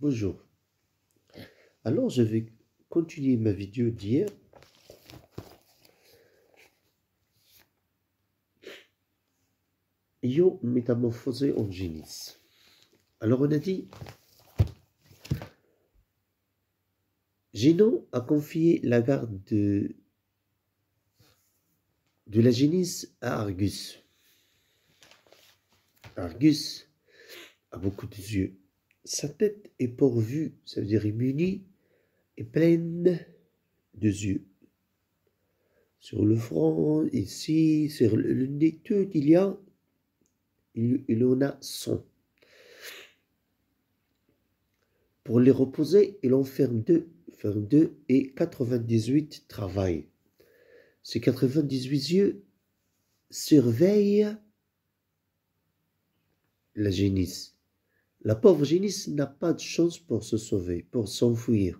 Bonjour. Alors, je vais continuer ma vidéo d'hier. Io métamorphosé en génie. Alors, on a dit, Génon a confié la garde de la génisse à Argus. Argus a beaucoup de yeux. Sa tête est pourvue, ça veut dire munie, et pleine de yeux. Sur le front, ici, sur le nez, tout il en a 100. Pour les reposer, il en ferme deux et 98 travaillent. Ces 98 yeux surveillent la génisse. La pauvre génisse n'a pas de chance pour se sauver, pour s'enfuir.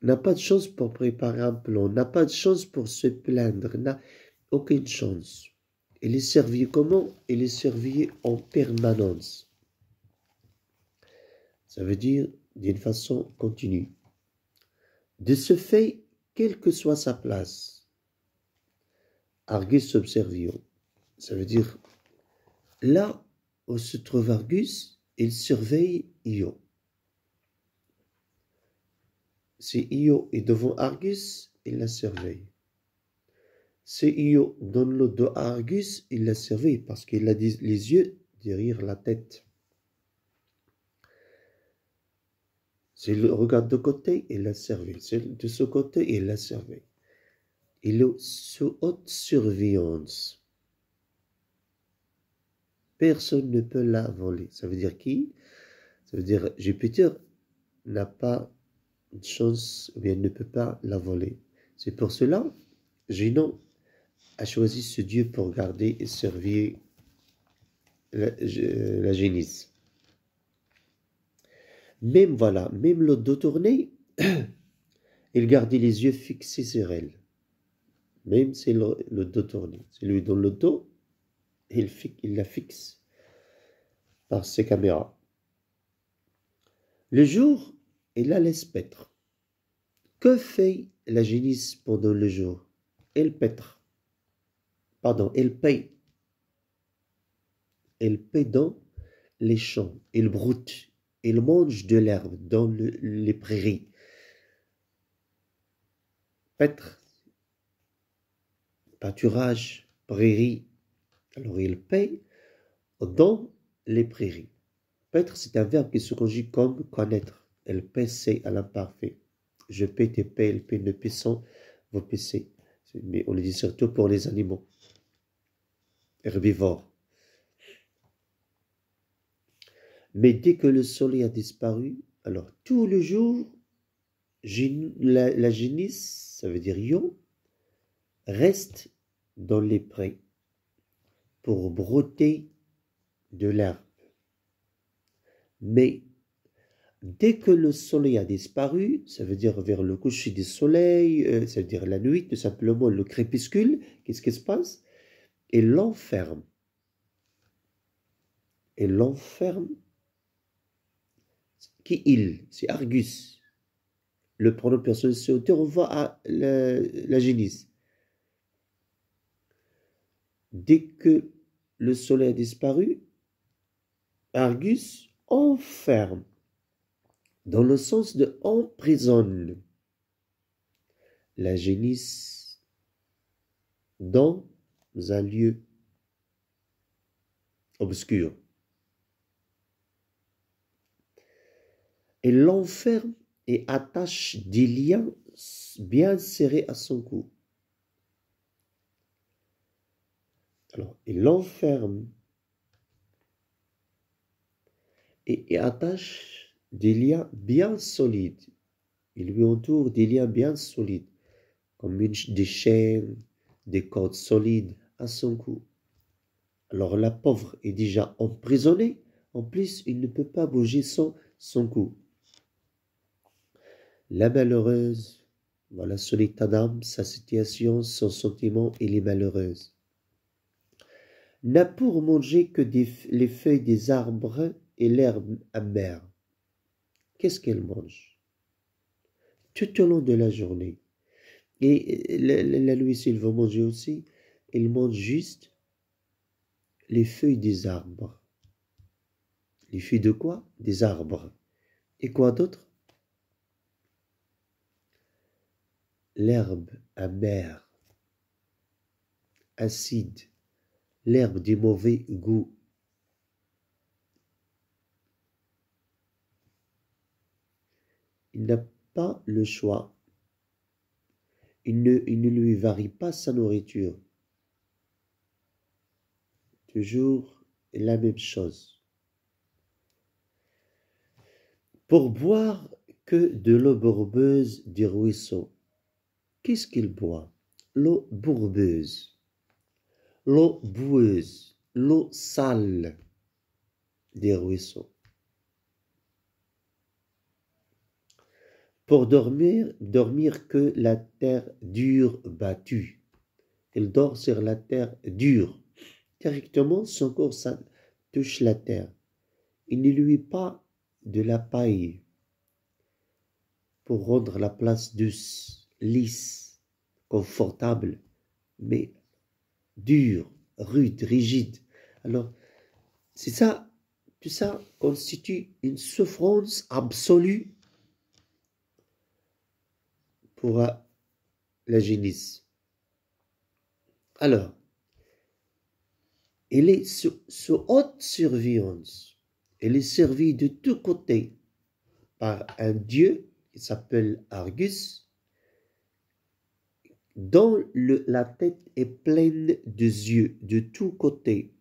N'a pas de chance pour préparer un plan, n'a pas de chance pour se plaindre, n'a aucune chance. Elle est servie comment? Elle est servie en permanence. Ça veut dire d'une façon continue. De ce fait, quelle que soit sa place, Argus observium. Ça veut dire, là où se trouve Argus, il surveille Io. Si Io est devant Argus, il la surveille. Si Io donne le dos à Argus, il la surveille parce qu'il a les yeux derrière la tête. S'il regarde de côté, il la surveille. De ce côté, il la surveille. Il est sous haute surveillance. Personne ne peut la voler. Ça veut dire qui? Ça veut dire Jupiter n'a pas de chance, ou bien ne peut pas la voler. C'est pour cela, Génon a choisi ce dieu pour garder et servir la génisse. Même le dos tourné, il gardait les yeux fixés sur elle. Même si le dos tourné. C'est lui dans le dos, il la fixe par ses caméras. Le jour, il la laisse paître. Que fait la génisse pendant le jour? Elle paître. Pardon, elle paie. Elle paie dans les champs. Elle broute. Elle mange de l'herbe dans les prairies. Paître. Pâturage, prairie. Alors, il paie dans les prairies. Paître, c'est un verbe qui se conjugue comme connaître. Elle paie, c'est à l'imparfait. Je paie, tu paies, elle paie, nous paissons, vous paissez. Mais on le dit surtout pour les animaux herbivores. Mais dès que le soleil a disparu, alors tout le jour, la génisse, ça veut dire Io, reste dans les prés pour brouter de l'herbe. Mais dès que le soleil a disparu, ça veut dire vers le coucher du soleil, ça veut dire la nuit, tout simplement le crépuscule, qu'est-ce qui se passe? Elle l'enferme. Elle l'enferme. Qui il? C'est Argus. Le pronom personnel c'est auteur, on voit à la génisse. Dès que le soleil a disparu, Argus enferme, dans le sens de emprisonne, la génisse dans un lieu obscur. Elle l'enferme et attache des liens bien serrés à son cou. Alors, il l'enferme et attache des liens bien solides. Il lui entoure des liens bien solides, comme des chaînes, des cordes solides à son cou. Alors la pauvre est déjà emprisonnée. En plus, il ne peut pas bouger sans son cou. La malheureuse, voilà son état d'âme, sa situation, son sentiment, elle est malheureuse. N'a pour manger que les feuilles des arbres et l'herbe amère. qu'est-ce qu'elle mange? Tout au long de la journée. Et la nuit, s'il veut manger aussi, il mange juste les feuilles des arbres. Les feuilles de quoi? Des arbres. Et quoi d'autre? L'herbe amère, acide, l'herbe du mauvais goût. Il n'a pas le choix. Il ne lui varie pas sa nourriture. Toujours la même chose. Pour boire que de l'eau bourbeuse du ruisseau. Qu'est-ce qu'il boit? L'eau bourbeuse, l'eau boueuse, l'eau sale des ruisseaux. Pour dormir que la terre dure battue. Il dort sur la terre dure. Directement, son corps touche la terre. Il ne lui pas de la paille pour rendre la place douce, lisse, confortable, mais dure, rude, rigide. Alors, c'est ça, tout ça constitue une souffrance absolue pour la génisse. Alors, elle est sous haute surveillance. Elle est servie de tous côtés par un dieu qui s'appelle Argus, dont la tête est pleine de yeux de tous côtés.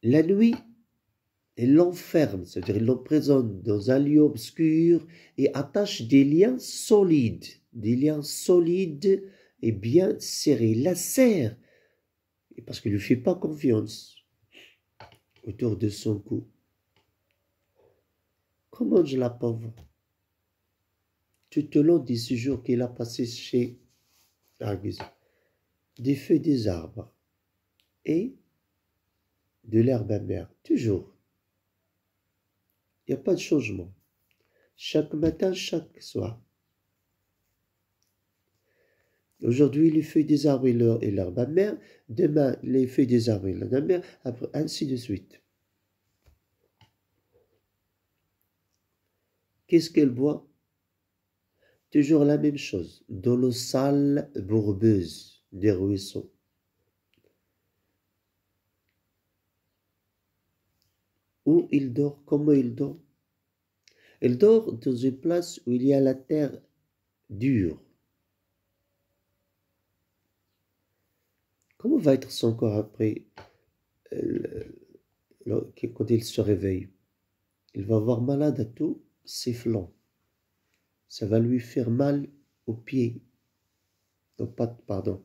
La nuit, il l'enferme, c'est-à-dire il l'emprisonne dans un lieu obscur et attache des liens solides et bien serrés. La serre, parce qu'il ne lui fait pas confiance, autour de son cou. Comment mange la pauvre? Tout au long des séjours qu'il a passé chez Argus, des feuilles des arbres et de l'herbe amère, toujours. Il n'y a pas de changement. Chaque matin, chaque soir. Aujourd'hui, les feuilles des arbres et l'herbe amère. Demain, les feuilles des arbres et l'herbe amère. Après, ainsi de suite. Qu'est-ce qu'elle boit? Toujours la même chose. De l'eau sale, bourbeuse des ruisseaux. Où il dort? Comment il dort? Il dort dans une place où il y a la terre dure. Comment va être son corps après, quand il se réveille? Il va avoir malade à tous ses flancs. Ça va lui faire mal aux pieds, aux pattes, pardon.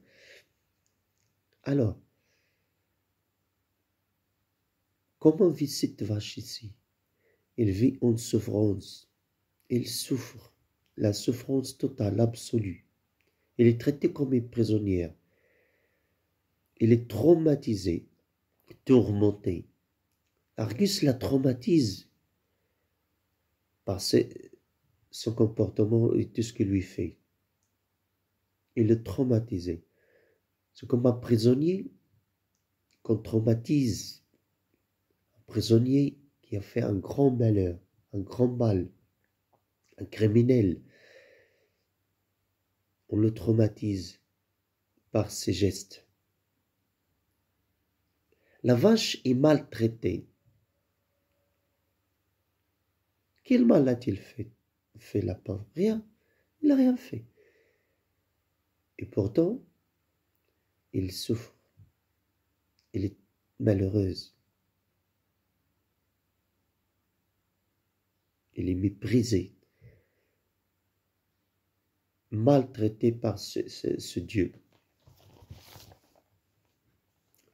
Alors, comment vit cette vache ici? Elle vit en souffrance. Elle souffre, la souffrance totale, absolue. Elle est traitée comme une prisonnière. Elle est traumatisée, tourmentée. Argus la traumatise par son comportement et tout ce qu'il lui fait. Il est traumatisé. C'est comme un prisonnier qu'on traumatise. Un prisonnier qui a fait un grand malheur, un grand mal, un criminel. On le traumatise par ses gestes. La vache est maltraitée. Quel mal a-t-il fait la pauvre? Rien. Il n'a rien fait. Et pourtant, il souffre. Elle est malheureuse. Elle est méprisée. Maltraitée par ce Dieu.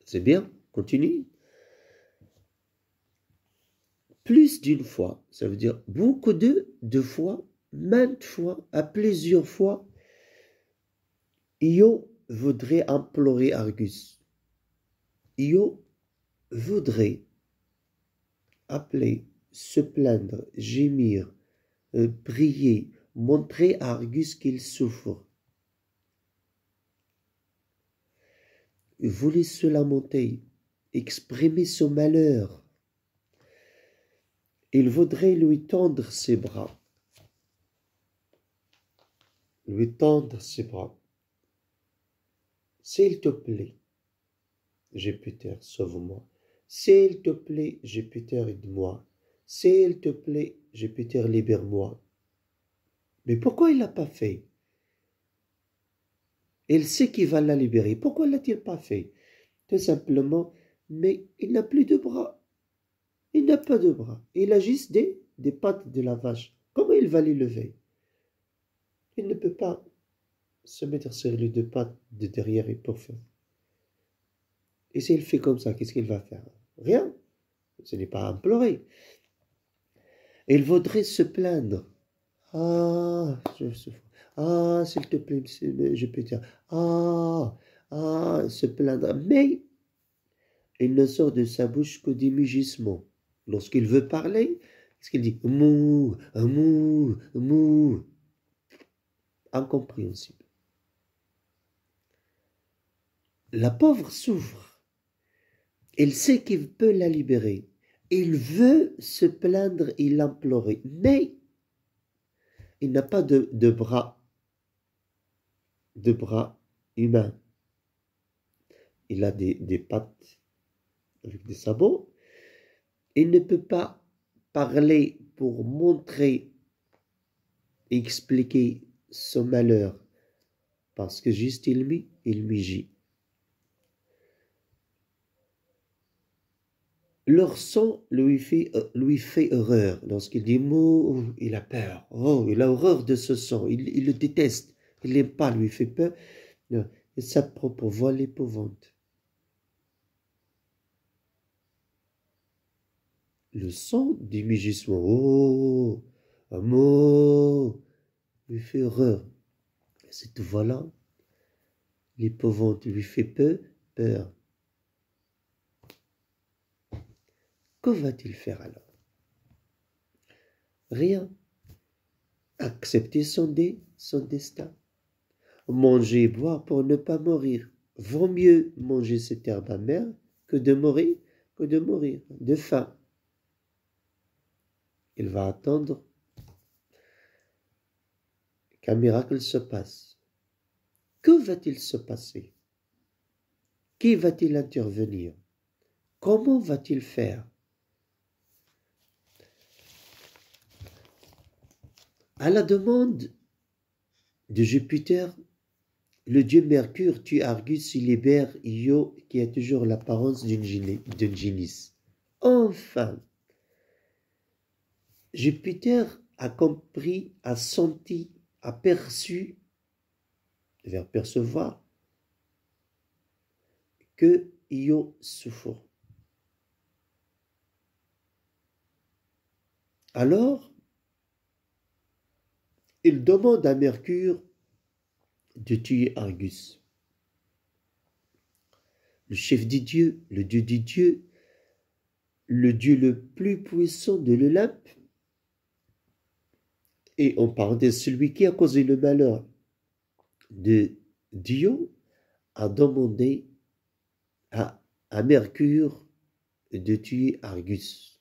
C'est bien, continue. Plus d'une fois, ça veut dire beaucoup de fois, maintes fois, à plusieurs fois, Io voudrait implorer Argus. Io voudrait appeler, se plaindre, gémir, prier, montrer à Argus qu'il souffre. Il voulait se lamenter, exprimer son malheur. Il voudrait lui tendre ses bras. Lui tendre ses bras. S'il te plaît, Jupiter, sauve-moi. S'il te plaît, Jupiter, aide-moi. S'il te plaît, Jupiter, libère-moi. Mais pourquoi il l'a pas fait? Il sait qu'il va la libérer. Pourquoi l'a-t-il pas fait? Tout simplement, mais il n'a plus de bras. Il n'a pas de bras. Il a juste des pattes de la vache. Comment il va les lever? Il ne peut pas se mettre sur les deux pattes de derrière et pour faire. Et s'il fait comme ça, qu'est-ce qu'il va faire? Rien. Ce n'est pas à implorer. Il voudrait se plaindre. Ah, je souffre. Ah, s'il te plaît, je peux dire. Se plaindre. Mais il ne sort de sa bouche que des mugissements. Lorsqu'il veut parler, qu'est-ce qu'il dit? Mou, mou, mou. Incompréhensible. La pauvre souffre. Il sait qu'il peut la libérer. Il veut se plaindre et l'implorer. Mais il n'a pas de bras humains. Il a des pattes avec des sabots. Il ne peut pas parler pour montrer, expliquer son malheur, parce que juste il mugit. Leur sang lui fait horreur. Lorsqu'il dit mot, il a peur. Oh, il a horreur de ce sang. Il le déteste. Il n'aime pas, lui fait peur. Non. Et sa propre voix l'épouvante. Le sang du mugissement. Oh, un mot, lui fait horreur. Cette voix-là, l'épouvante, lui fait peur. Que va-t-il faire alors? Rien. Accepter son destin. Manger et boire pour ne pas mourir. Vaut mieux manger cette herbe amère que de mourir de faim. Il va attendre qu'un miracle se passe. Que va-t-il se passer? Qui va-t-il intervenir? Comment va-t-il faire? À la demande de Jupiter, le dieu Mercure tue Argus et libère Io qui a toujours l'apparence d'une génisse. Enfin, Jupiter a compris, a senti, a perçu, vers percevoir, que Io souffre. Alors, il demande à Mercure de tuer Argus. Le chef des dieux, le dieu des dieux, le dieu le plus puissant de l'Olympe, et on parle de celui qui a causé le malheur de Dio, a demandé à Mercure de tuer Argus.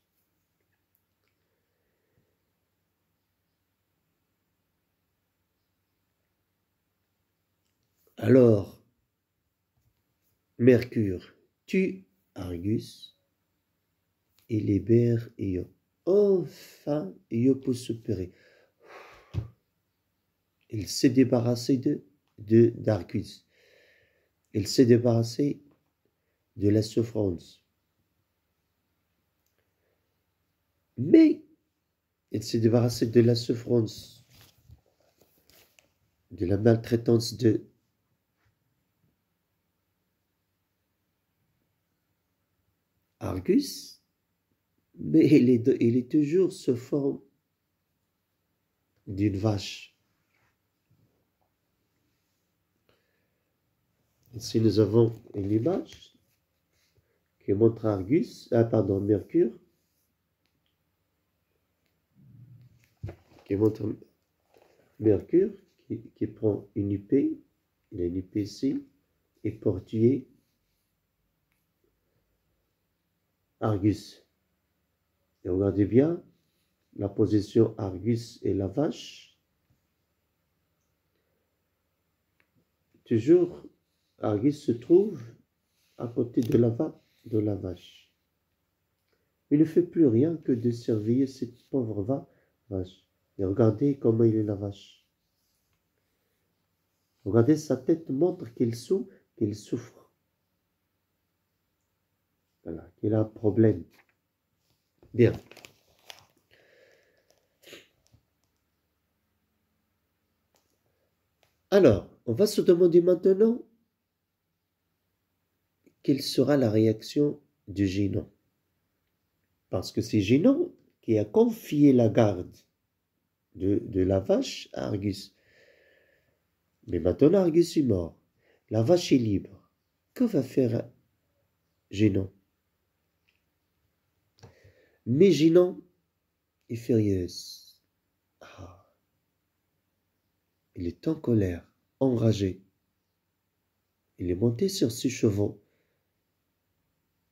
Alors, Mercure tue Argus et libère Io. Enfin, Io peut se périr. Il s'est débarrassé d'Argus. Il s'est débarrassé de la souffrance. Mais il s'est débarrassé de la souffrance, de la maltraitance de Argus, mais il est toujours sous forme d'une vache. Ici, nous avons une image qui montre Argus, pardon, Mercure, qui montre Mercure, qui prend une IP, il a une IP ici, et portier Argus. Et regardez bien la position Argus et la vache. Toujours, Argus se trouve à côté de la vache. Il ne fait plus rien que de surveiller cette pauvre vache. Et regardez comment il est la vache. Regardez, sa tête montre qu'il souffre. Voilà, qu'il a un problème. Bien. Alors, on va se demander maintenant quelle sera la réaction du Génon. Parce que c'est Génon qui a confié la garde de la vache à Argus. Mais maintenant, Argus est mort. La vache est libre. Que va faire Génon? Mais Génon est furieuse. Ah. Il est en colère, enragé. Il est monté sur ses chevaux.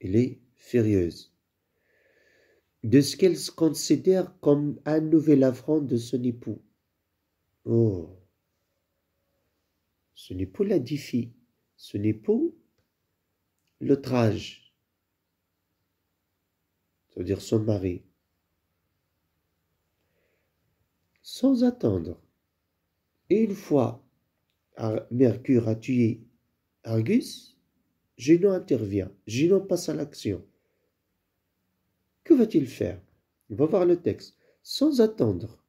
Il est furieuse de ce qu'elle se considère comme un nouvel affront de son époux. Oh, son époux la défie. Son époux l'outrage. C'est-à-dire son mari. Sans attendre. Et une fois Mercure a tué Argus, Génon intervient. Génon passe à l'action. Que va-t-il faire? On va voir le texte. Sans attendre,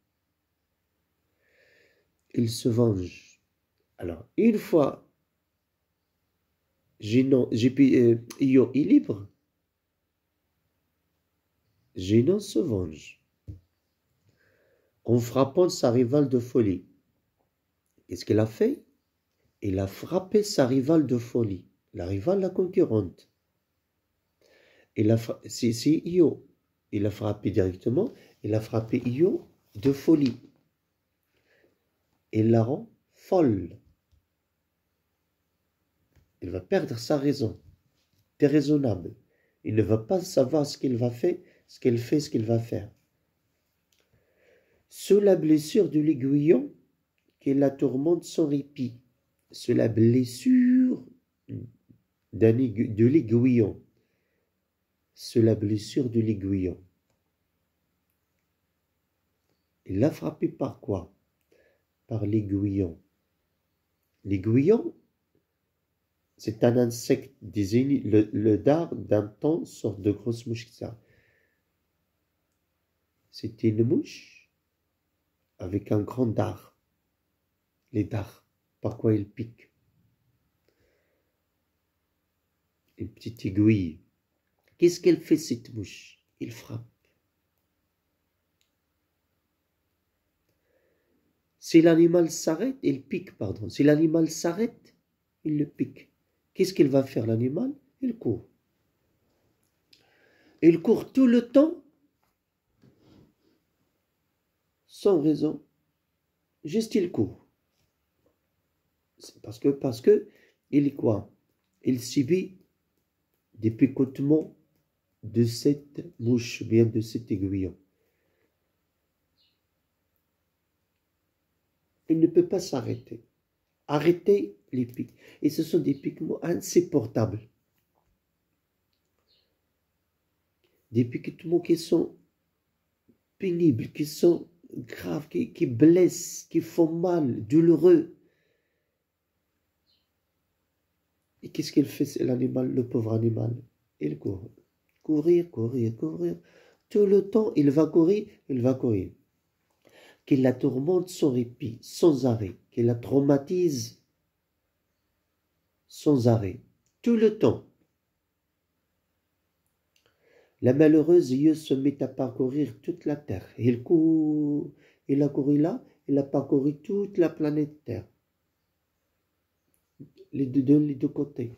il se venge. Alors, une fois Io est libre, Génon se venge en frappant sa rivale de folie. Qu'est-ce qu'elle a fait? Elle a frappé sa rivale de folie, la rivale, la concurrente. C'est Io. Il a frappé directement, il a frappé Io de folie. Il la rend folle. Il va perdre sa raison. Déraisonnable. Il ne va pas savoir ce qu'il va faire, ce qu'elle fait, ce qu'il va faire. Sous la blessure de l'aiguillon qui la tourmente sans répit. Sous la blessure de l'aiguillon. Sous la blessure de l'aiguillon. Il l'a frappé par quoi? Par l'aiguillon. L'aiguillon, c'est un insecte désigne le dard d'un temps, sorte de grosse mouche. C'était une mouche avec un grand dard. Les dards, par quoi ils piquent? Une petite aiguille. Qu'est-ce qu'elle fait cette mouche? Il frappe. Si l'animal s'arrête, il pique, pardon. Si l'animal s'arrête, il le pique. Qu'est-ce qu'il va faire l'animal? Il court. Il court tout le temps, sans raison. Juste il court. Parce que il est quoi? Il subit des picotements de cette mouche, bien de cet aiguillon. Il ne peut pas s'arrêter. Arrêter les pics. Et ce sont des piquements insupportables. Des piquements qui sont pénibles, qui sont graves, qui blessent, qui font mal, douloureux. Et qu'est-ce qu'il fait l'animal, le pauvre animal? Il court. Courir, courir, courir. Tout le temps, il va courir, il va courir. Qu'il la tourmente sans répit, sans arrêt. Qu'il la traumatise sans arrêt. Tout le temps. La malheureuse Io se met à parcourir toute la terre. Il court. Il a couru là, il a parcouru toute la planète Terre. Les deux côtés.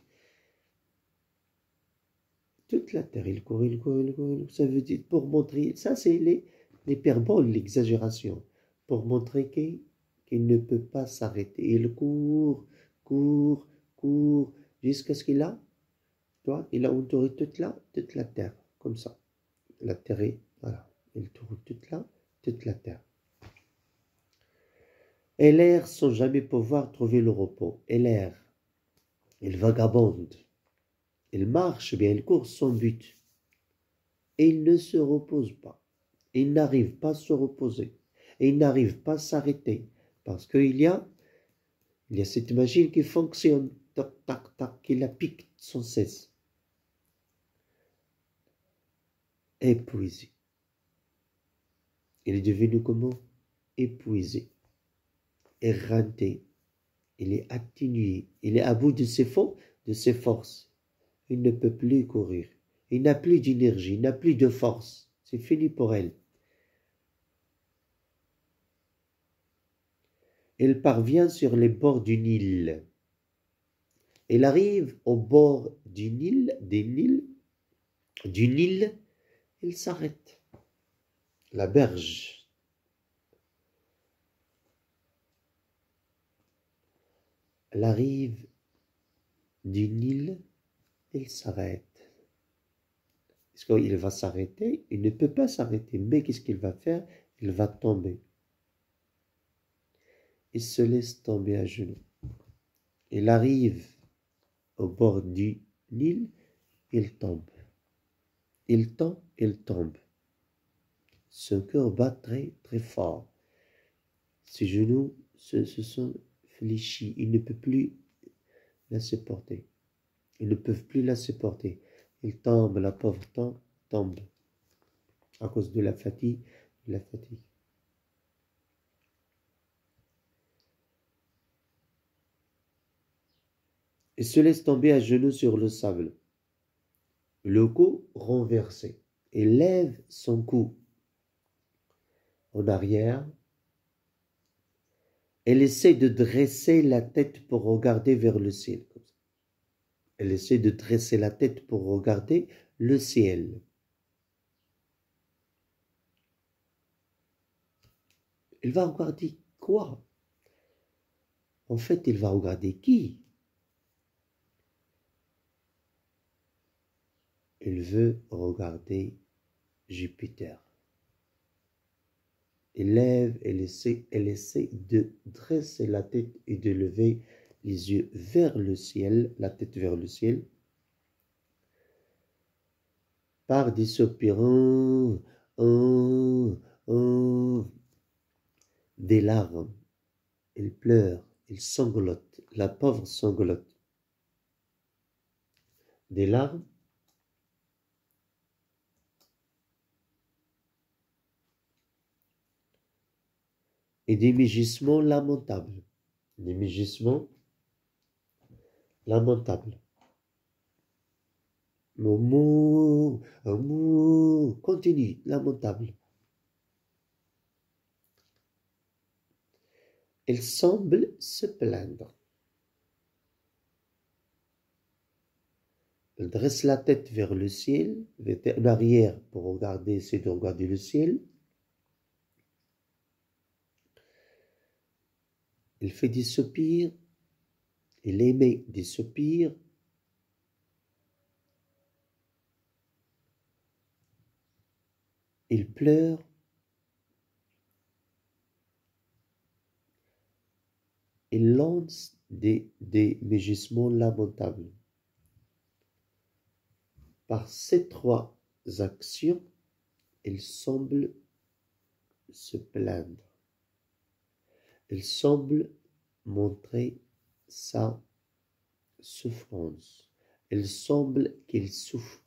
toute la terre. Il court, il court, il court, il court. Ça veut dire pour montrer, ça c'est l'hyperbole, l'exagération, pour montrer qu'il ne peut pas s'arrêter. Il court, court, court, jusqu'à ce qu'il a, toi, il a entouré toute la terre, comme ça. La terre est, voilà, il tourne toute la terre. Et l'air sans jamais pouvoir trouver le repos. Et l'air, il vagabonde. Il marche, bien, il court sans but. Et il ne se repose pas. Il n'arrive pas à se reposer. Et il n'arrive pas à s'arrêter. Parce qu'il y a cette machine qui fonctionne. Tac, tac, tac, qui la pique sans cesse. Épuisé. Il est devenu comment? Épuisé. Éreinté. Il est atténué. Il est à bout de ses forces. Il ne peut plus courir. Il n'a plus d'énergie, il n'a plus de force. C'est fini pour elle. Elle parvient sur les bords du Nil. Elle arrive au bord du Nil, elle s'arrête. La berge. Elle arrive du Nil, elle s'arrête. Est-ce qu'il va s'arrêter? Il ne peut pas s'arrêter. Mais qu'est-ce qu'il va faire? Il va tomber. Il se laisse tomber à genoux. Il arrive au bord du Nil, il tombe. Il tombe. Son cœur bat très, très fort. Ses genoux se sont fléchis. Il ne peut plus la supporter. Ils ne peuvent plus la supporter. Il tombe, la pauvre tombe. À cause de la fatigue. Il se laisse tomber à genoux sur le sable. Le cou renversé. Il lève son cou en arrière. Elle essaie de dresser la tête pour regarder vers le ciel. Elle essaie de dresser la tête pour regarder le ciel. Il va regarder quoi? En fait, il va regarder qui? Il veut regarder Jupiter. Elle essaie de dresser la tête et de lever les yeux vers le ciel, la tête vers le ciel, par des soupirants, des larmes. Elle pleure, elle sanglote, la pauvre sanglote. Des larmes et des mugissements lamentables. Des mugissements lamentables. Mou, continue, lamentable. Elle semble se plaindre. Elle dresse la tête vers le ciel, en arrière pour essayer de regarder le ciel. Elle fait des soupirs. Elle émet des soupirs. Elle pleure. Elle lance des mugissements lamentables. Par ces trois actions, elle semble se plaindre. Elle semble montrer sa souffrance. Elle semble qu'elle souffre.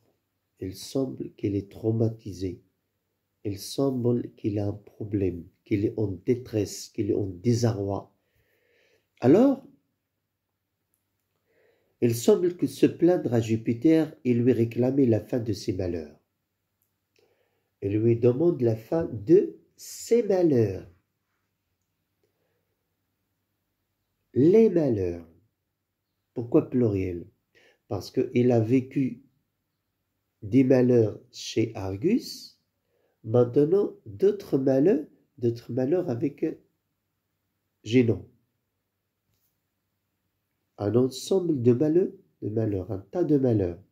Elle semble qu'elle est traumatisée. Elle semble qu'il a un problème, qu'il est en détresse, qu'il est en désarroi. Alors, il semble que se plaindre à Jupiter et lui réclamer la fin de ses malheurs. Elle lui demande la fin de ses malheurs. Les malheurs. Pourquoi pluriel? Parce qu'il a vécu des malheurs chez Argus, maintenant d'autres malheurs avec Génon. Un ensemble de malheurs, un tas de malheurs.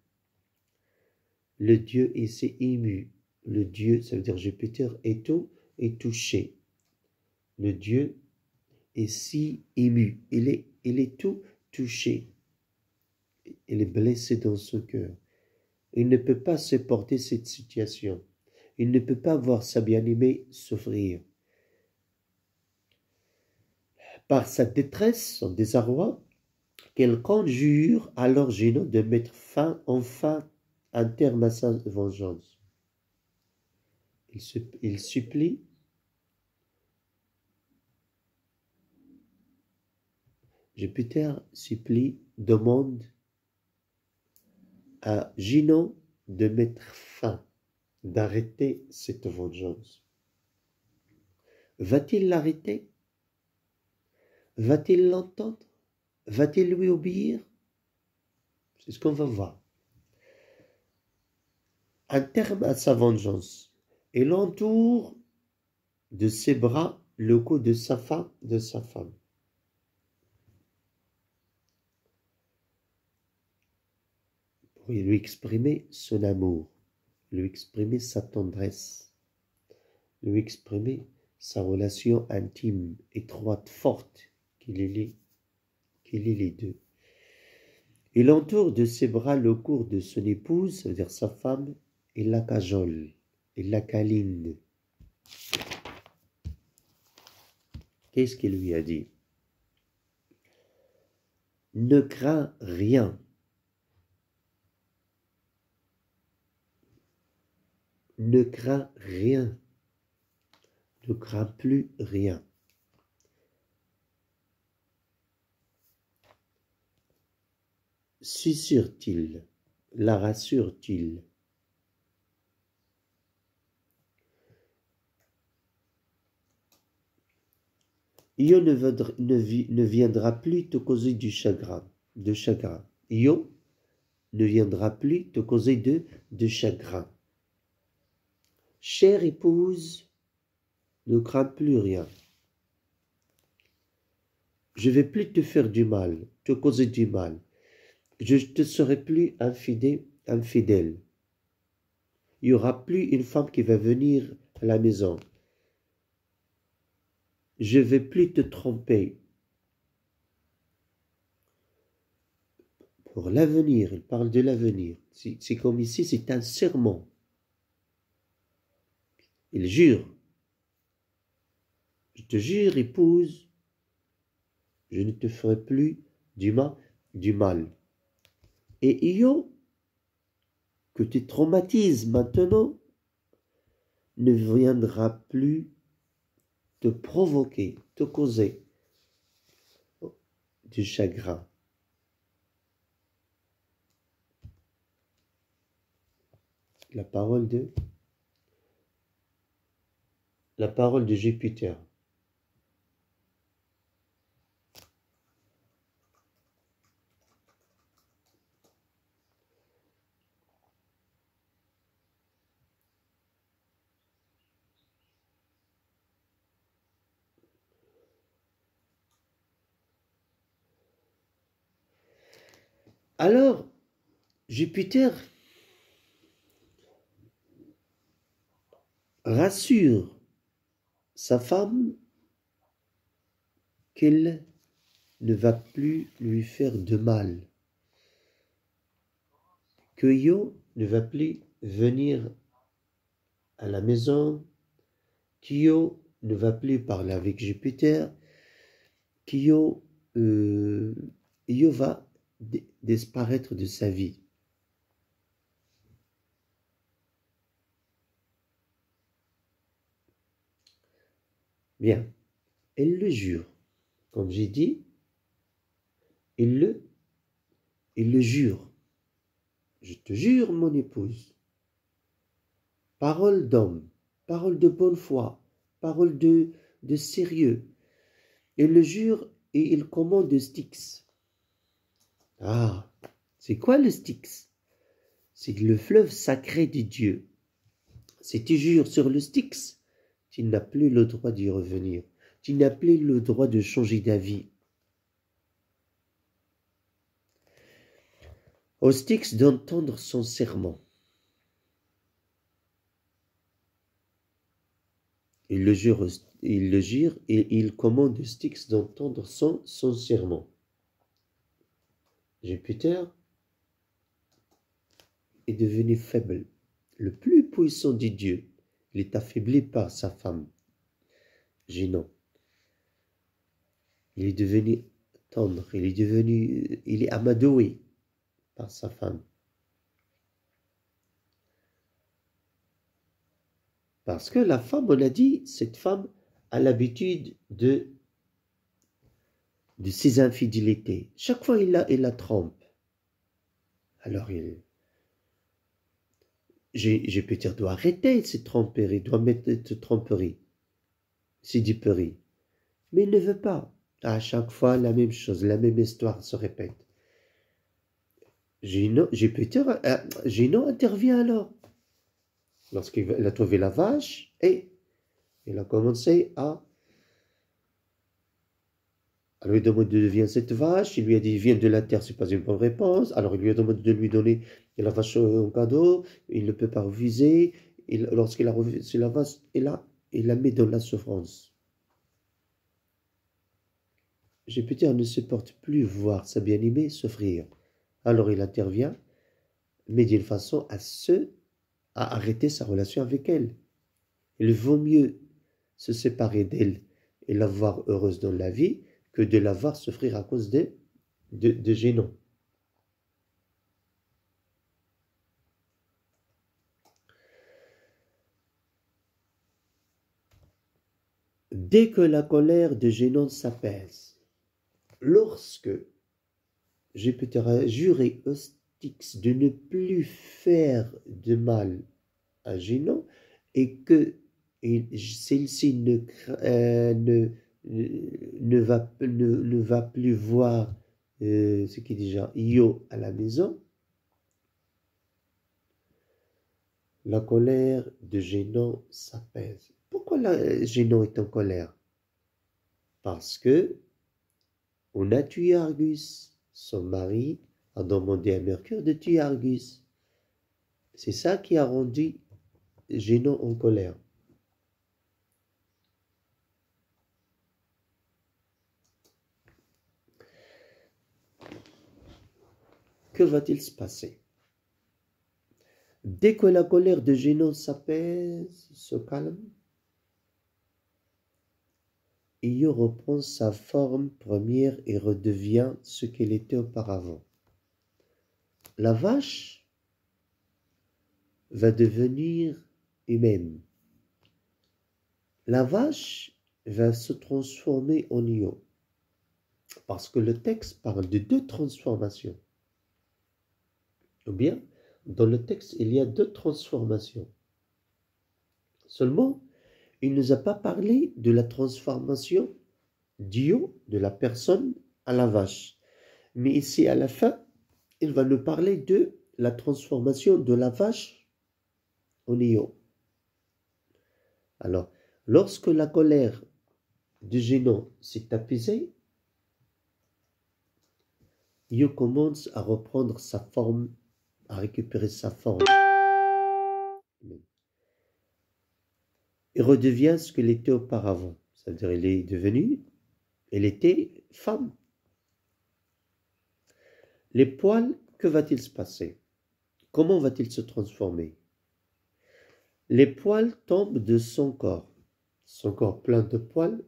Le dieu s'est ému. Le dieu, ça veut dire Jupiter, est touché. Le dieu est si ému. Il est tout touché. Il est blessé dans son cœur. Il ne peut pas supporter cette situation. Il ne peut pas voir sa bien-aimée souffrir. Par sa détresse, son désarroi, qu'elle conjure alors Génon de mettre enfin un terme à sa vengeance. Il supplie Jupiter demande à Génon de mettre fin, d'arrêter cette vengeance. Va-t-il l'arrêter? Va-t-il l'entendre? Va-t-il lui obéir? C'est ce qu'on va voir. Un terme à sa vengeance. Il entoure de ses bras le cou de sa femme. Pour lui exprimer son amour, lui exprimer sa tendresse, lui exprimer sa relation intime, étroite, forte, qu'il est les deux. Il entoure de ses bras le cou de son épouse, ça veut dire sa femme, et la cajole, et la câline. Qu'est-ce qu'il lui a dit? Ne crains rien. Ne crains rien. Ne crains plus rien. Susurre-t-il, la rassure-t-il. Io ne viendra plus te causer de chagrin. Io ne viendra plus te causer de chagrin. Chère épouse, ne crains plus rien. Je ne vais plus te faire du mal, te causer du mal. Je ne te serai plus infidèle. Il n'y aura plus une femme qui va venir à la maison. Je ne vais plus te tromper. Pour l'avenir, il parle de l'avenir. C'est comme ici, c'est un serment. Il jure. Je te jure, épouse, je ne te ferai plus du mal. Et Io, que tu traumatises maintenant, ne viendra plus te provoquer, te causer du chagrin. La parole de Jupiter. Alors, Jupiter rassure sa femme qu'elle ne va plus lui faire de mal, que Io ne va plus venir à la maison, qu'Io ne va plus parler avec Jupiter, qu'Io va disparaître de sa vie. Bien, elle le jure. Comme j'ai dit, il le jure. Je te jure, mon épouse. Parole d'homme, parole de bonne foi, parole de sérieux. Il le jure et il commande Styx. Ah, c'est quoi le Styx? C'est le fleuve sacré de Dieu. Si tu jures sur le Styx, tu n'as plus le droit d'y revenir. Tu n'as plus le droit de changer d'avis. Au Styx d'entendre son serment. Il le jure et il commande au Styx d'entendre son serment. Jupiter est devenu faible. Le plus puissant des dieux, il est affaibli par sa femme, Génon. Il est devenu tendre, il est amadoué par sa femme. Parce que la femme, on a dit, cette femme a l'habitude de ses infidélités. Chaque fois, il la trompe. Alors, Jupiter doit arrêter cette tromperie, doit mettre cette tromperie, ces duperies. Mais il ne veut pas. À chaque fois, la même chose, la même histoire se répète. Génon intervient alors. Lorsqu'il a trouvé la vache, et il a commencé à lui demander d'où vient cette vache. Il lui a dit, vient de la terre, c'est pas une bonne réponse. Alors il lui a demandé de lui donner la vache en cadeau. Il ne peut pas refuser. Lorsqu'il a refusé la vache, il la met dans la souffrance. Jupiter ne supporte plus voir sa bien-aimée souffrir. Alors il intervient, mais d'une façon à arrêter sa relation avec elle. Il vaut mieux se séparer d'elle et la voir heureuse dans la vie que de la voir souffrir à cause de Génon. Dès que la colère de Génon s'apaise, lorsque Jupiter a juré au Styx de ne plus faire de mal à Génon et que celle-ci ne va plus voir ce qui est déjà Io à la maison, la colère de Génon s'apaise. Pourquoi Génon est en colère? Parce que on a tué Argus. Son mari a demandé à Mercure de tuer Argus. C'est ça qui a rendu Génon en colère. Que va-t-il se passer? Dès que la colère de Génon s'apaise, se calme, Io reprend sa forme première et redevient ce qu'elle était auparavant. La vache va devenir humaine. La vache va se transformer en Io. Parce que le texte parle de deux transformations. Ou bien, dans le texte, il y a deux transformations. Seulement, il ne nous a pas parlé de la transformation d'Io, de la personne à la vache. Mais ici, à la fin, il va nous parler de la transformation de la vache en Io. Alors, lorsque la colère de Génon s'est apaisée, Io commence à reprendre sa forme, à récupérer sa forme. Et redevient ce qu'elle était auparavant. C'est-à-dire, elle était femme. Les poils, que va-t-il se passer? Comment va-t-il se transformer? Les poils tombent de son corps plein de poils.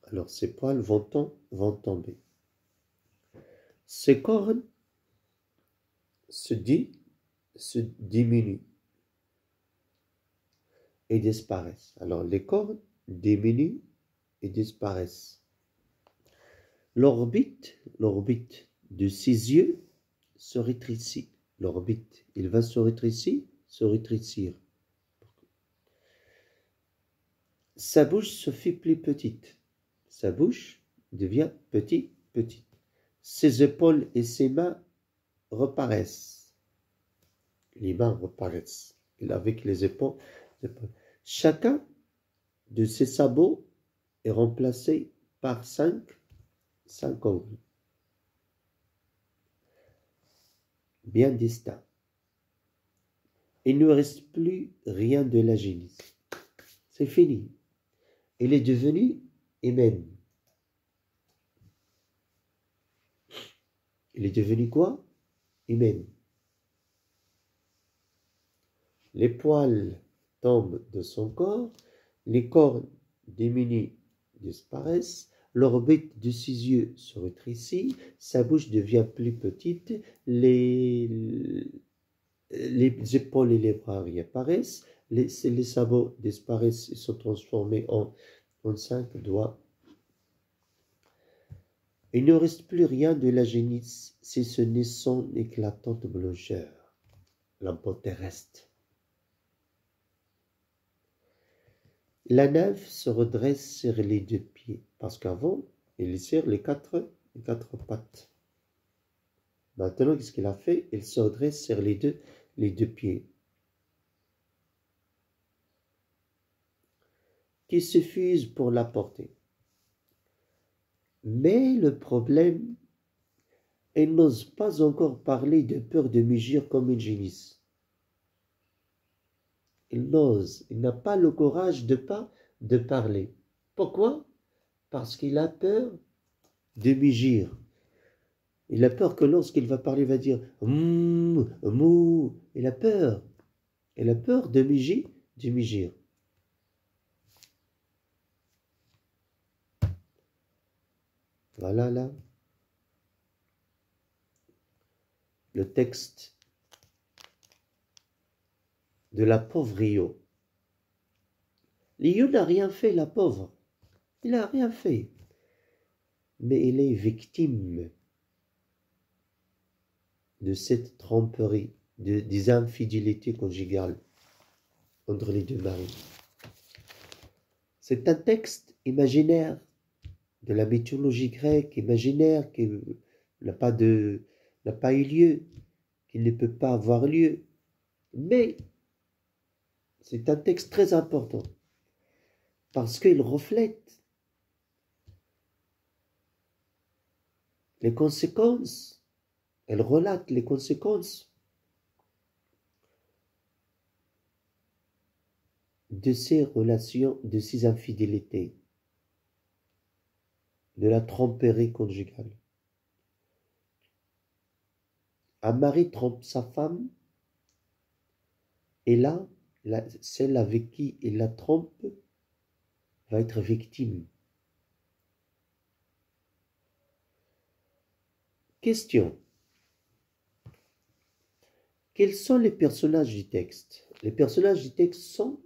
Alors ces poils vont tomber. Ses cornes se diminuent et disparaissent. Alors les cornes diminuent et disparaissent. L'orbite de ses yeux se rétrécit. L'orbite, il va se rétrécir. Sa bouche se fait plus petite. Sa bouche devient petite. Ses épaules et ses mains reparaissent. les mains reparaissent. Avec les épaules. Chacun de ces sabots est remplacé par cinq ongles bien distincts. Il ne reste plus rien de la génisse. C'est fini. Il est devenu hymen. Il est devenu quoi? Hymen. Les poils tombent de son corps, les cornes diminuent, disparaissent, l'orbite de ses yeux se rétrécit, sa bouche devient plus petite, les épaules et les bras réapparaissent, les sabots disparaissent et sont transformés en 5 doigts. Il ne reste plus rien de la génisse, si ce n'est son éclatante blancheur, la peau terrestre. La nef se redresse sur les deux pieds, parce qu'avant, il est sur les quatre pattes. Maintenant, qu'est-ce qu'il a fait? Il se redresse sur les deux pieds, qui se fusent pour la porter. Mais le problème, il n'ose pas encore parler de peur de mugir comme une génisse. Il n'ose, il n'a pas le courage de parler. Pourquoi? Parce qu'il a peur de mugir. Il a peur que lorsqu'il va parler, il va dire mou. Il a peur. Il a peur de mugir. Voilà là. Le texte de la pauvre Io. Io n'a rien fait, la pauvre. Il n'a rien fait. Mais il est victime de cette tromperie, des infidélités conjugales entre les deux maris. C'est un texte imaginaire de la mythologie grecque, imaginaire, qui n'a pas eu lieu, qui ne peut pas avoir lieu. Mais c'est un texte très important parce qu'il reflète les conséquences, elle relate les conséquences de ces relations, de ces infidélités, de la tromperie conjugale. Un mari trompe sa femme, et là, celle avec qui il la trompe va être victime. Question. Quels sont les personnages du texte? Les personnages du texte sont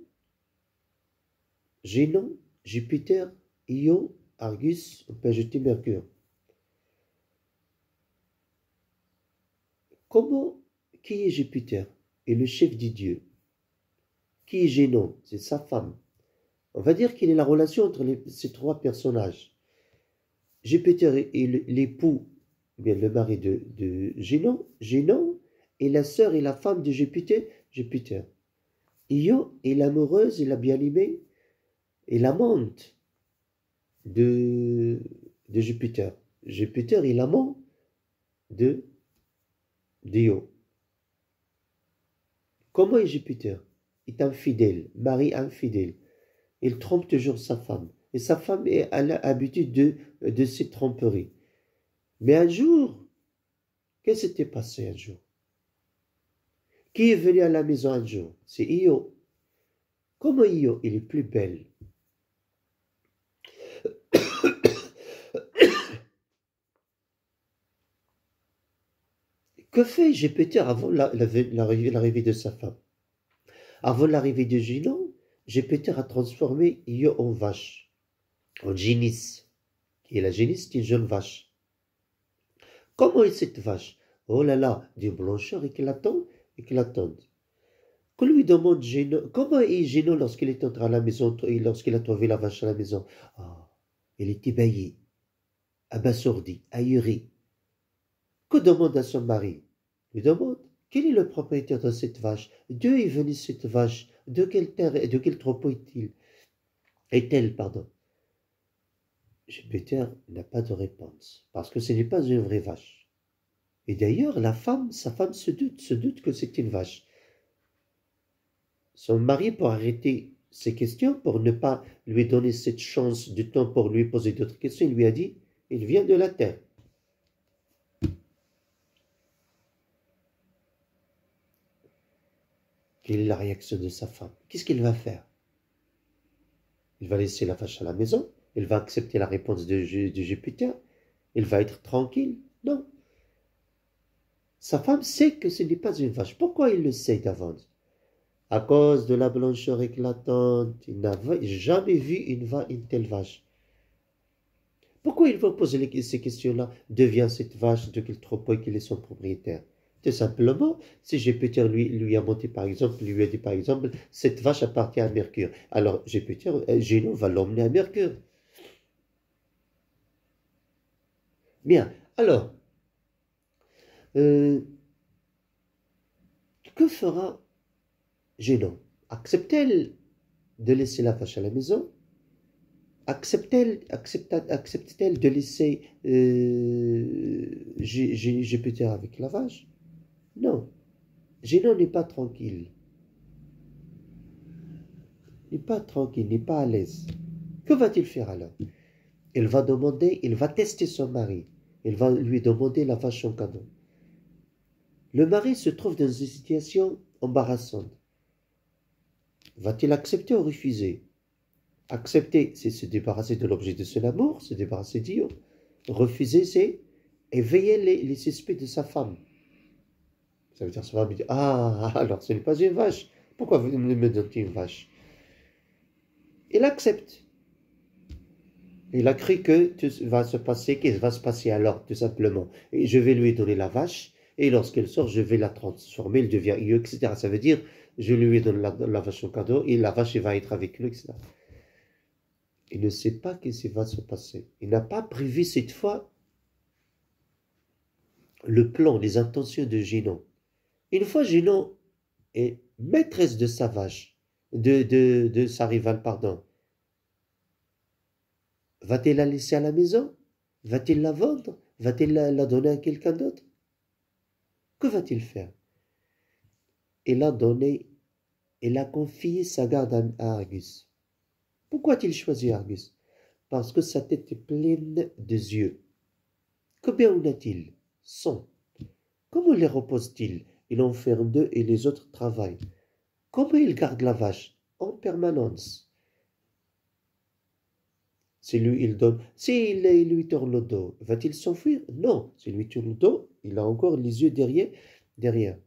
Génon, Jupiter, Io, Argus, on peut ajouter Mercure. Qui est Jupiter? Est le chef des dieux. Qui est Génon? C'est sa femme. On va dire qu'il est la relation entre ces trois personnages. Jupiter est l'époux, bien le mari de Génon. Génon est la sœur et la femme de Jupiter. Io est l'amoureuse et la bien-aimée et l'amante de Jupiter. Jupiter est l'amant d'Io. Comment est Jupiter? Il est infidèle, mari infidèle. Il trompe toujours sa femme. Et sa femme a l'habitude de ces tromperies. Mais un jour, qu'est-ce qui s'était passé un jour? Qui est venu à la maison un jour? C'est Io. Comment Io? Elle est plus belle. Que fait Jupiter avant l'arrivée de sa femme? Avant l'arrivée de Génon, Jupiter a transformé Io en vache, en génisse. Et la génisse, c'est une jeune vache. Comment est cette vache? Oh là là, d'une blancheur éclatante. Qu'on lui demande Génon, comment est Génon lorsqu'il est entré à la maison et lorsqu'il a trouvé la vache à la maison? Il est ébahi, abasourdi, ahuri. Que demande à son mari? Il lui demande, Quel est le propriétaire de cette vache? D'où est venue cette vache? De quelle terre et de quel troupeau est-elle, pardon? Jupiter n'a pas de réponse, parce que ce n'est pas une vraie vache. Et d'ailleurs, sa femme se doute que c'est une vache. Son mari, pour arrêter ses questions, pour ne pas lui donner cette chance de temps pour lui poser d'autres questions, il lui a dit, il vient de la terre. Quelle est la réaction de sa femme? Qu'est-ce qu'il va faire? Il va laisser la vache à la maison? Il va accepter la réponse de Jupiter? Il va être tranquille? Non. Sa femme sait que ce n'est pas une vache. Pourquoi il le sait d'avance? À cause de la blancheur éclatante, il n'avait jamais vu une telle vache. Pourquoi il va poser ces questions-là? Devient cette vache de quel troupeau et quel est son propriétaire? Tout simplement, si Jupiter lui a monté par exemple, lui a dit par exemple, cette vache appartient à Mercure. Alors Jupiter, Géno va l'emmener à Mercure. Bien, alors, que fera Géno? Accepte-t-elle de laisser la vache à la maison? Accepte-t-elle de laisser Jupiter avec la vache? Non. Génon n'est pas tranquille. N'est pas tranquille, n'est pas à l'aise. Que va-t-il faire alors? Il va tester son mari. Il va lui demander la vache en cadeau. Le mari se trouve dans une situation embarrassante. Va-t-il accepter ou refuser? Accepter, c'est se débarrasser de l'objet de son amour, se débarrasser d'Io. Refuser, c'est éveiller les suspects de sa femme. Ça veut dire sa femme dit, ah, alors ce n'est pas une vache. Pourquoi vous me donnez une vache? Il accepte. Il a cru que tout va se passer, qu'est-ce qui va se passer alors, tout simplement. Et je vais lui donner la vache, et lorsqu'elle sort, je vais la transformer, elle devient Io, etc. Ça veut dire, je lui donne la vache en cadeau, et la vache elle va être avec lui, etc. Il ne sait pas ce qui va se passer. Il n'a pas prévu cette fois le plan, les intentions de Génon. Une fois Génon est maîtresse de sa vache, de sa rivale, pardon, va-t-il la laisser à la maison? Va-t-il la vendre? Va-t-il la donner à quelqu'un d'autre? Que va-t-il faire? Il a confié sa garde à Argus. Pourquoi a-t-il choisi Argus? Parce que sa tête est pleine de yeux. Combien en a-t-il? 100. Comment les repose-t-il? Il enferme deux et les autres travaillent. Comment il garde la vache? En permanence. Si lui, il donne. S'il lui tourne le dos, va-t-il s'enfuir? Non. S'il lui tourne le dos, il a encore les yeux derrière.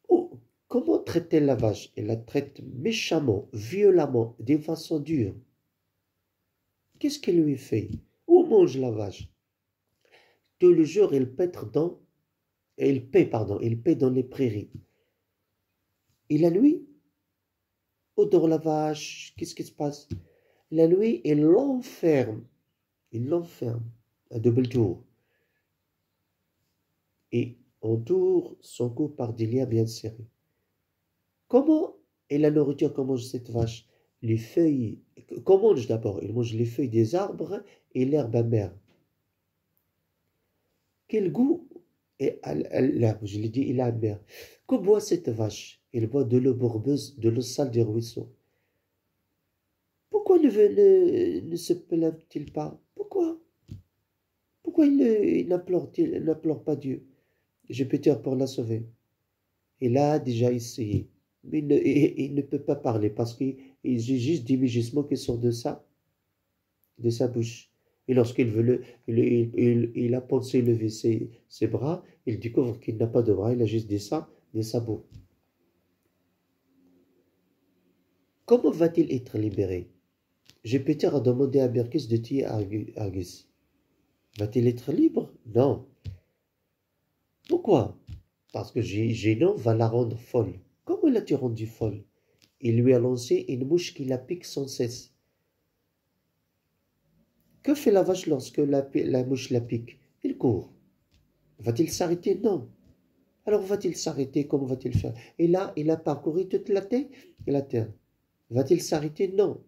Oh, comment traite-t-elle la vache? Elle la traite méchamment, violemment, d'une façon dure. Qu'est-ce qu'elle lui fait? Où mange la vache? Tout le jour, elle paie dans les prairies. Et la nuit, où dort la vache? Qu'est-ce qui se passe? La nuit, il l'enferme à double tour. Et entoure son cou par des liens bien serrés. Comment est la nourriture que mange cette vache? Les feuilles. Qu'on mange d'abord? Il mange les feuilles des arbres et l'herbe amère. Quel goût est l'herbe? Je l'ai dit, il est amer. Que boit cette vache? Elle boit de l'eau bourbeuse, de l'eau sale des ruisseaux. Pourquoi ne se plaint-il pas? Pourquoi il n'implore pas Dieu, Jupiter, pour la sauver? Il a déjà essayé, mais il ne peut pas parler parce qu'il y a juste des mugissements qui sortent de sa bouche. Et lorsqu'il veut il a pensé lever ses bras, il découvre qu'il n'a pas de bras, il a juste des sabots. Comment va-t-il être libéré? Jupiter a demandé à Mercus de tuer Argus. Va-t-il être libre? Non. Pourquoi? Parce que Génon va la rendre folle. Comment l'a-t-il rendue folle? Il lui a lancé une mouche qui la pique sans cesse. Que fait la vache lorsque la mouche la pique? Il court. Va-t-il s'arrêter? Non. Alors va-t-il s'arrêter? Comment va-t-il faire? Et là, il a parcouru toute la terre. Va-t-il s'arrêter? Non.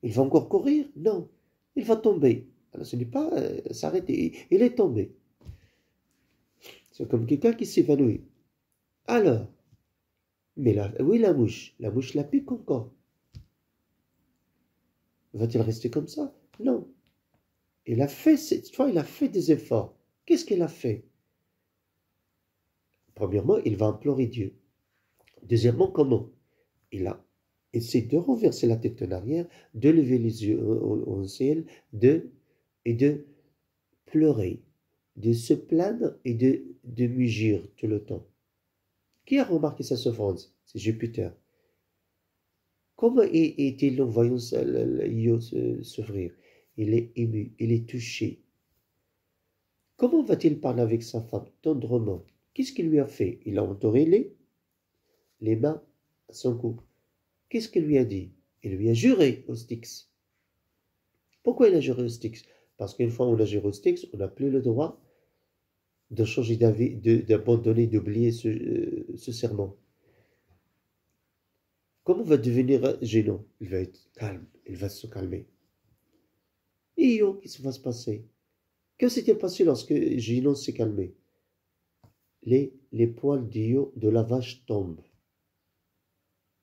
Il va encore courir? Non. Il va tomber. Alors ce n'est pas s'arrêter. Il est tombé. C'est comme quelqu'un qui s'évanouit. Alors, mais là, oui, la mouche la pique encore. Va-t-il rester comme ça? Non. Il a fait, cette fois, il a fait des efforts. Qu'est-ce qu'il a fait? Premièrement, il va implorer Dieu. Deuxièmement, comment? Il a essayé de renverser la tête en arrière, de lever les yeux au ciel, et de pleurer, de se plaindre et de mugir tout le temps. Qui a remarqué sa souffrance? C'est Jupiter. Comment est-il en voyant Io souffrir? Il est ému, il est touché. Comment va-t-il parler avec sa femme tendrement? Qu'est-ce qu'il lui a fait? Il a entouré les mains à son cou. Qu'est-ce qu'il lui a dit? Il lui a juré au Styx. Pourquoi il a juré au Styx? Parce qu'une fois on a juré au Styx, on n'a plus le droit de changer d'avis, d'abandonner, d'oublier ce serment. Comment va devenir Génon? Il va être calme, il va se calmer. Et Io, qu'est-ce qui va se passer? Que s'est-il passé lorsque Génon s'est calmé? Les poils d'Io de la vache tombent.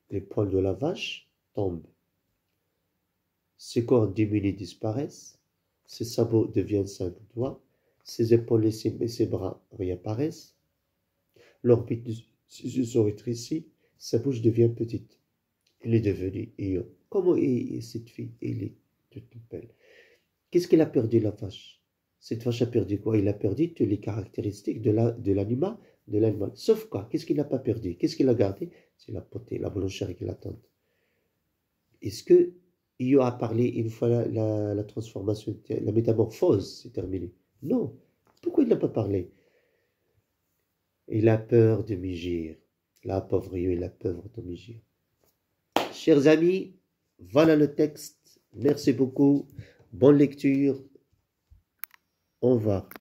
Les poils de la vache tombent. Ses cornes diminuent disparaissent. Ses sabots deviennent 5 doigts. Ses épaules et ses bras réapparaissent. L'orbite de ses yeux sont rétrécis. Sa bouche devient petite. Il est devenu Io. Comment est cette fille? Elle est toute belle. Qu'est-ce qu'elle a perdu, la vache? Cette vache a perdu quoi? Il a perdu toutes les caractéristiques de l'animal. Sauf quoi? Qu'est-ce qu'il n'a pas perdu? Qu'est-ce qu'il a gardé? C'est la beauté, la blancheur éclatante. Est-ce que Io a parlé une fois la transformation, la métamorphose, c'est terminé? Non. Pourquoi il n'a pas parlé? Il a peur de mugir. La pauvre Io, il a peur de mugir. Chers amis, voilà le texte. Merci beaucoup. Bonne lecture. Au revoir.